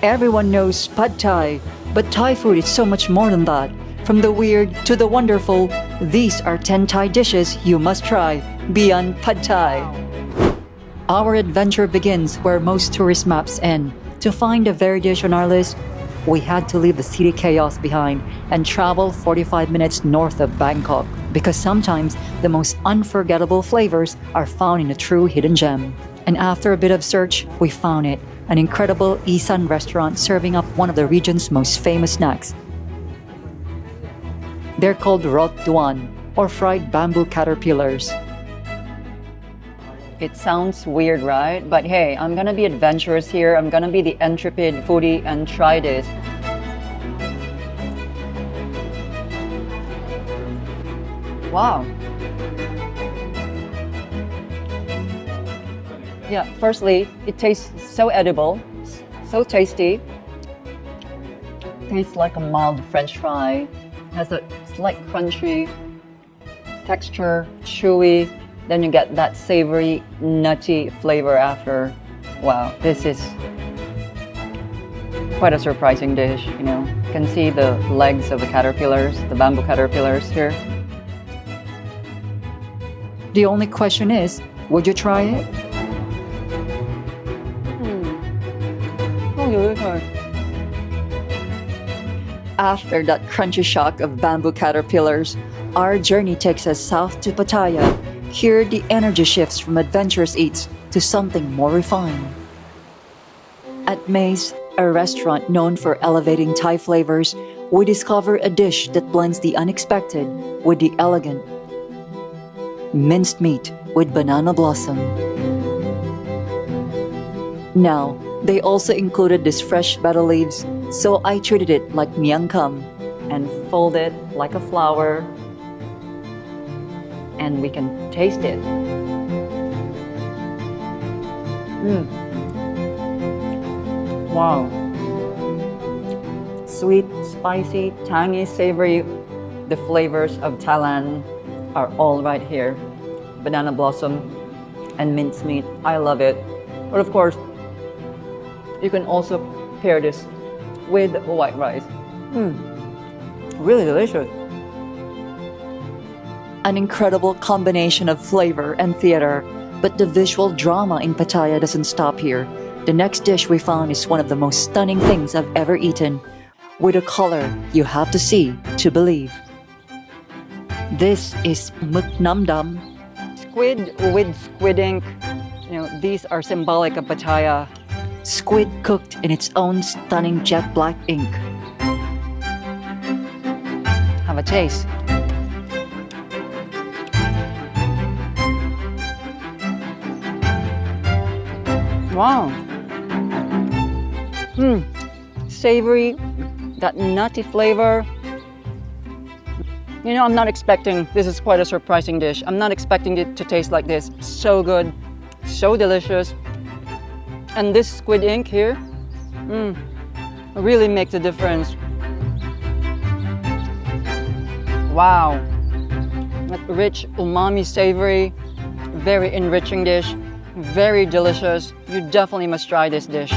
Everyone knows Pad Thai, but Thai food is so much more than that. From the weird to the wonderful, these are 10 Thai dishes you must try beyond Pad Thai. Our adventure begins where most tourist maps end. To find the very dish on our list, we had to leave the city chaos behind and travel 45 minutes north of Bangkok, because sometimes the most unforgettable flavors are found in a true hidden gem. And after a bit of search, we found it, an incredible Isan restaurant serving up one of the region's most famous snacks. They're called rot Duan, or fried bamboo caterpillars. It sounds weird, right? But hey, I'm gonna be adventurous here. I'm gonna be the intrepid foodie and try this. Wow. Yeah, firstly, it tastes so edible, so tasty. Tastes like a mild French fry. Has a slight crunchy texture, chewy. Then you get that savory, nutty flavor after. Wow, this is quite a surprising dish, you know. You can see the legs of the caterpillars, the bamboo caterpillars here. The only question is, would you try it? After that crunchy shock of bamboo caterpillars, our journey takes us south to Pattaya. Here, the energy shifts from adventurous eats to something more refined. At Mae's, a restaurant known for elevating Thai flavors, we discover a dish that blends the unexpected with the elegant. Minced meat with banana blossom. Now, they also included these fresh betel leaves, so I treated it like Miang and fold it like a flower, and we can taste it. Wow. Sweet, spicy, tangy, savory. The flavors of Thailand are all right here. Banana blossom and mincemeat. I love it. But of course, you can also pair this with white rice. Really delicious. An incredible combination of flavor and theater, but the visual drama in Pattaya doesn't stop here. The next dish we found is one of the most stunning things I've ever eaten, with a color you have to see to believe. This is Meuk Nam Dam. Squid with squid ink. You know, these are symbolic of Pattaya. Squid cooked in its own stunning jet black ink. Have a taste. Wow. Savory, that nutty flavor. You know, I'm not expecting, this is quite a surprising dish. I'm not expecting it to taste like this. So good, so delicious. And this squid ink here, really makes a difference. Wow. That rich, umami, savory, very enriching dish, very delicious. You definitely must try this dish.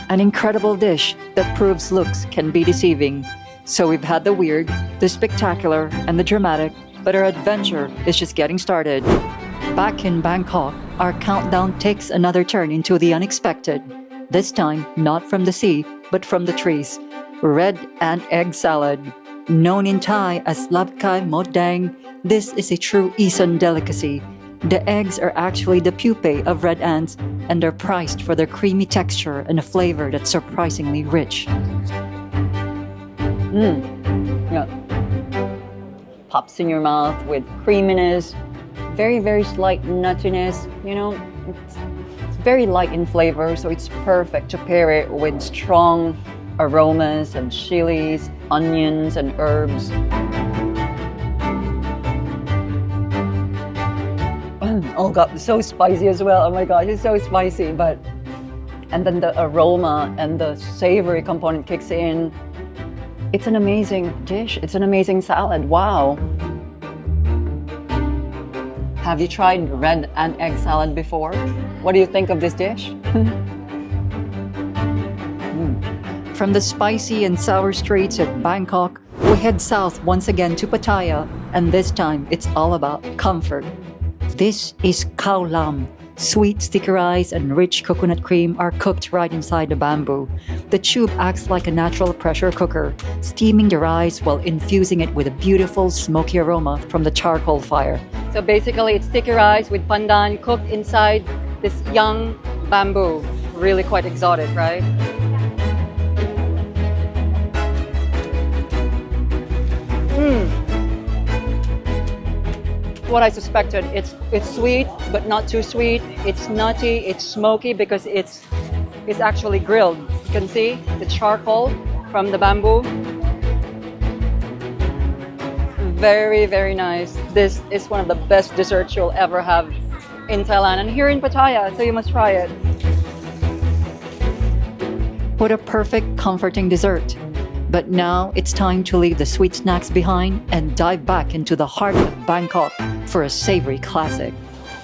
An incredible dish that proves looks can be deceiving. So we've had the weird, the spectacular, and the dramatic, but our adventure is just getting started. Back in Bangkok, our countdown takes another turn into the unexpected. This time, not from the sea, but from the trees. Red ant egg salad. Known in Thai as Larb Mod Daeng, this is a true Isan delicacy. The eggs are actually the pupae of red ants, and they're prized for their creamy texture and a flavor that's surprisingly rich. Yeah. Pops in your mouth with creaminess, very, very slight nuttiness. You know, it's very light in flavor, so it's perfect to pair it with strong aromas and chilies, onions, and herbs. Oh God, so spicy as well. Oh my gosh, it's so spicy. And then the aroma and the savory component kicks in. It's an amazing dish. It's an amazing salad. Wow. Have you tried red ant egg salad before? What do you think of this dish? From the spicy and sour streets of Bangkok, we head south once again to Pattaya, and this time it's all about comfort. This is Khao lamb. Sweet sticky rice and rich coconut cream are cooked right inside the bamboo. The tube acts like a natural pressure cooker, steaming the rice while infusing it with a beautiful smoky aroma from the charcoal fire. So basically, it's sticky rice with pandan cooked inside this young bamboo. Really quite exotic, right? What I suspected, it's sweet but not too sweet. It's nutty, it's smoky because it's actually grilled. You can see the charcoal from the bamboo. Very, very nice. This is one of the best desserts you'll ever have in Thailand and here in Pattaya, so you must try it. What a perfect, comforting dessert. But now it's time to leave the sweet snacks behind and dive back into the heart of Bangkok for a savory classic.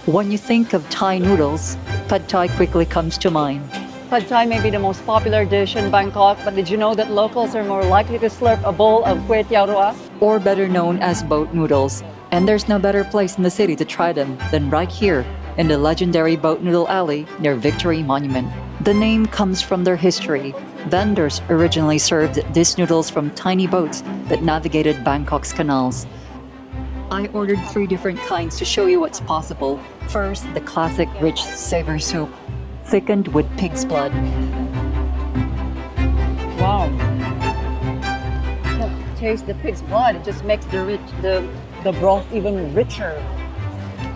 When you think of Thai noodles, Pad Thai quickly comes to mind. Pad Thai may be the most popular dish in Bangkok, but did you know that locals are more likely to slurp a bowl of Kuay Ruea, or better known as boat noodles? And there's no better place in the city to try them than right here in the legendary Boat Noodle Alley near Victory Monument. The name comes from their history. Vendors originally served these noodles from tiny boats that navigated Bangkok's canals. I ordered 3 different kinds to show you what's possible. First, the classic rich savory soup, thickened with pig's blood. Wow. Taste the pig's blood. It just makes the broth even richer.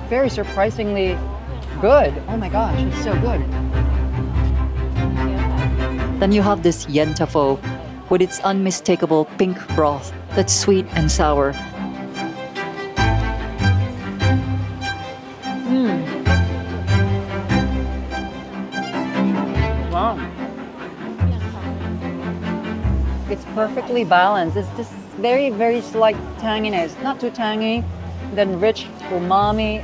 Very surprisingly good. Oh my gosh, it's so good. Then you have this yen tafo with its unmistakable pink broth that's sweet and sour. Wow. It's perfectly balanced. It's just very, very slight tanginess. Not too tangy, then rich umami,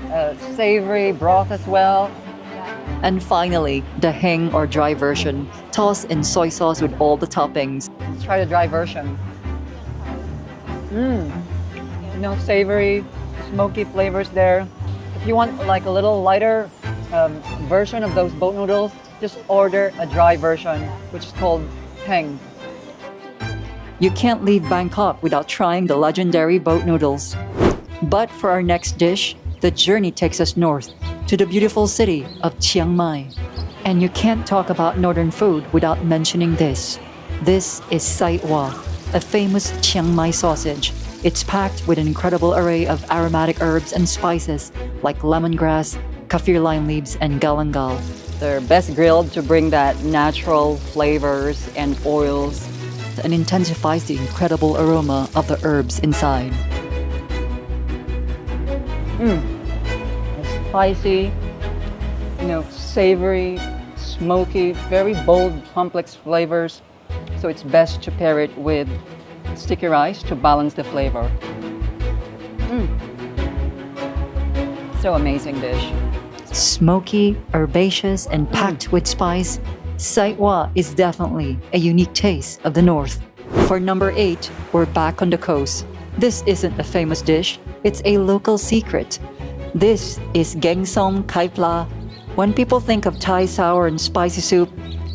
savory broth as well. And finally, the Daeng or dry version, tossed in soy sauce with all the toppings. Let's try the dry version. Savory, smoky flavors there. If you want like a little lighter version of those boat noodles, just order a dry version, which is called Daeng. You can't leave Bangkok without trying the legendary boat noodles. But for our next dish, the journey takes us north to the beautiful city of Chiang Mai. And you can't talk about northern food without mentioning this. This is sai wa, a famous Chiang Mai sausage. It's packed with an incredible array of aromatic herbs and spices like lemongrass, kaffir lime leaves, and galangal. They're best grilled to bring that natural flavors and oils and intensifies the incredible aroma of the herbs inside. Spicy, savory, smoky, very bold, complex flavors. So it's best to pair it with sticky rice to balance the flavor. So amazing dish. Smoky, herbaceous, and packed with spice, sai wa is definitely a unique taste of the north. For number 8, we're back on the coast. This isn't a famous dish, it's a local secret. This is Gaeng som kai pla. When people think of Thai sour and spicy soup,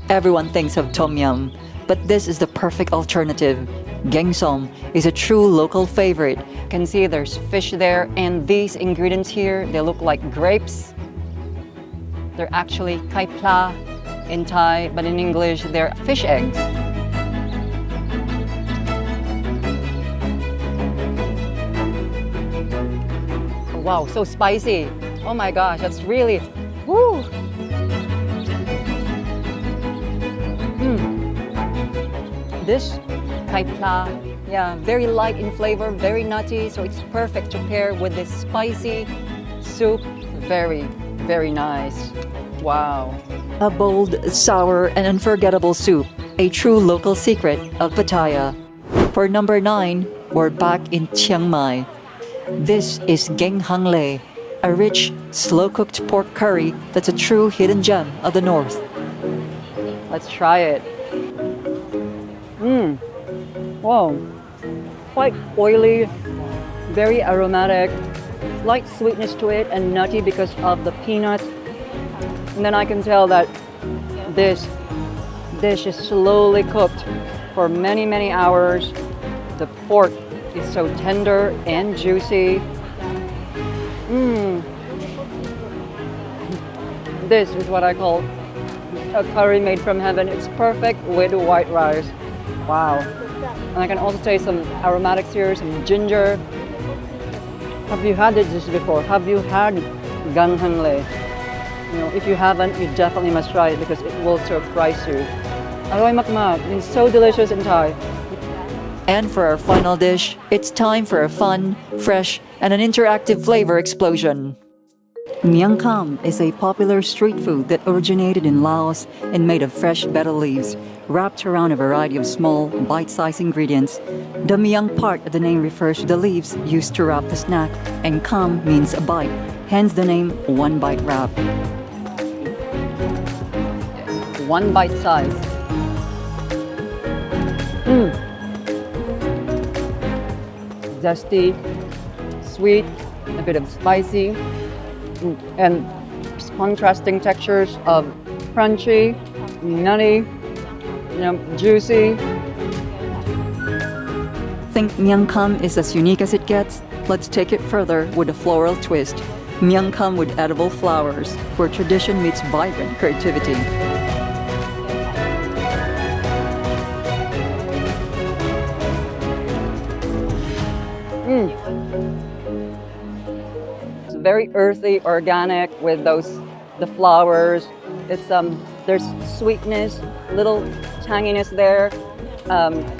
everyone thinks of tom yum. But this is the perfect alternative. Gaeng som is a true local favorite. You can see there's fish there, and these ingredients here, they look like grapes. They're actually kai pla in Thai, but in English, they're fish eggs. Wow, so spicy. Oh my gosh, that's really, woo! This kai pla, very light in flavor, very nutty, so it's perfect to pair with this spicy soup. Very, very nice. Wow. A bold, sour, and unforgettable soup, a true local secret of Pattaya. For number 9, we're back in Chiang Mai. This is Gaeng hang le, a rich, slow-cooked pork curry that's a true hidden gem of the north. Let's try it. Wow. Quite oily, very aromatic, slight sweetness to it and nutty because of the peanuts. And then I can tell that this dish is slowly cooked for many, many hours. The pork is so tender and juicy. This is what I call a curry made from heaven. It's perfect with white rice. Wow. And I can also taste some aromatics here, some ginger. Have you had this dish before? Have you had Gaeng? You know, if you haven't, you definitely must try it because it will surprise you. Aroy makmak. It's so delicious in Thai. And for our final dish, it's time for a fun, fresh, and an interactive flavor explosion. Miang Kham is a popular street food that originated in Laos and made of fresh betel leaves, wrapped around a variety of small, bite-sized ingredients. The Miang part of the name refers to the leaves used to wrap the snack, and Kham means a bite, hence the name One Bite Wrap. One bite size. Zesty, sweet, a bit of spicy, and contrasting textures of crunchy, nutty, juicy. Think Miang Kham is as unique as it gets? Let's take it further with a floral twist. Miang Kham with edible flowers, where tradition meets vibrant creativity. It's very earthy, organic with the flowers. It's there's sweetness, little tanginess there,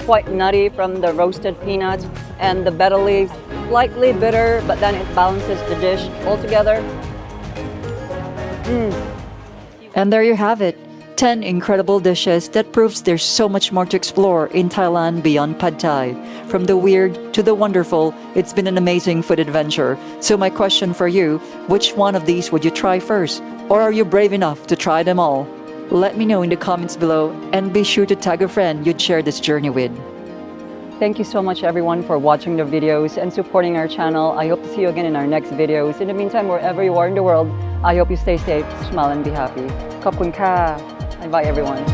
quite nutty from the roasted peanuts and the betel leaves, slightly bitter, but then it balances the dish altogether. And there you have it. 10 incredible dishes that proves there's so much more to explore in Thailand beyond Pad Thai. From the weird to the wonderful, it's been an amazing food adventure. So my question for you, which one of these would you try first? Or are you brave enough to try them all? Let me know in the comments below and be sure to tag a friend you'd share this journey with. Thank you so much everyone for watching the videos and supporting our channel. I hope to see you again in our next videos. In the meantime, wherever you are in the world, I hope you stay safe, smile and be happy. Khop kun ka. Bye everyone.